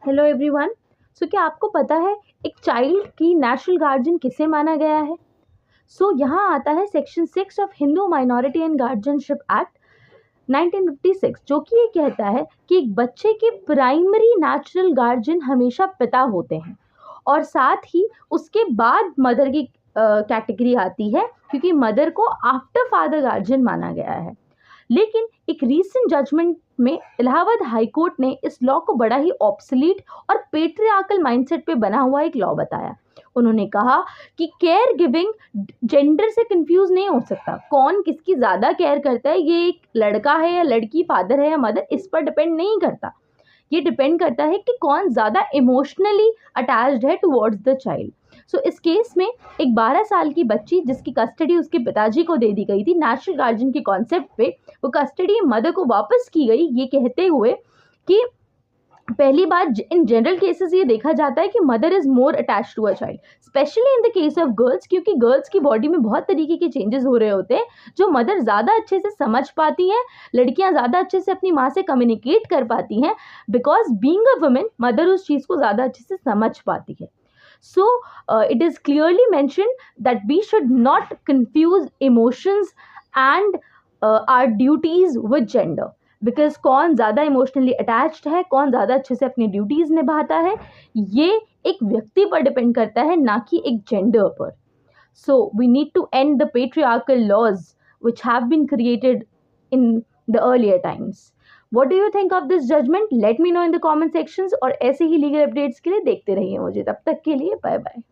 Hello everyone. क्या आपको पता है एक चाइल्ड की नेचुरल गार्जियन किसे माना गया है? यहाँ आता है section 6 of Hindu minority and guardianship act 1956, जो कि ये कहता है कि एक बच्चे के प्राइमरी नेचुरल गार्जियन हमेशा पिता होते हैं और साथ ही उसके बाद मदर की कैटेगरी आती है, क्योंकि मदर को आफ्टर फादर गार्जियन माना गया है। लेकिन एक रीसेंट जजमेंट में इलाहाबाद हाई कोर्ट ने इस लॉ को बड़ा ही ऑब्सलीट और पेट्रियार्कल माइंडसेट पे बना हुआ एक लॉ बताया। उन्होंने कहा कि केयर गिविंग जेंडर से कंफ्यूज नहीं हो सकता। कौन किसकी ज़्यादा केयर करता है, ये एक लड़का है या लड़की, फादर है या मदर, इस पर डिपेंड नहीं करता। ये डिपेंड करता है कि कौन ज़्यादा इमोशनली अटैच्ड है टुवर्ड्स द चाइल्ड। इस केस में एक 12 साल की बच्ची जिसकी कस्टडी उसके पिताजी को दे दी गई थी, नेचुरल गार्जियन के कॉन्सेप्ट पे वो कस्टडी मदर को वापस की गई, ये कहते हुए कि पहली बात, इन जनरल केसेस ये देखा जाता है कि mother is more attach to a child, specially in the case of girls, क्योंकि गर्ल्स की बॉडी में बहुत तरीके के चेंजेस हो रहे होते हैं जो मदर ज़्यादा अच्छे से समझ पाती हैं। लड़कियां ज़्यादा अच्छे से अपनी माँ से कम्युनिकेट कर पाती हैं, because being a women mother उस चीज़ को ज़्यादा अच्छे से समझ पाती है। It is clearly mentioned that we should not confuse emotions and our duties with gender, because कौन ज़्यादा इमोशनली अटैच्ड है, कौन ज़्यादा अच्छे से अपनी ड्यूटीज़ निभाता है, ये एक व्यक्ति पर डिपेंड करता है, ना कि एक जेंडर पर। We need to end the patriarchal laws which have been created in the earlier times. What do you think of this judgment? Let me know in the comment sections, और ऐसे ही legal updates के लिए देखते रहिए मुझे। तब तक के लिए बाय बाय।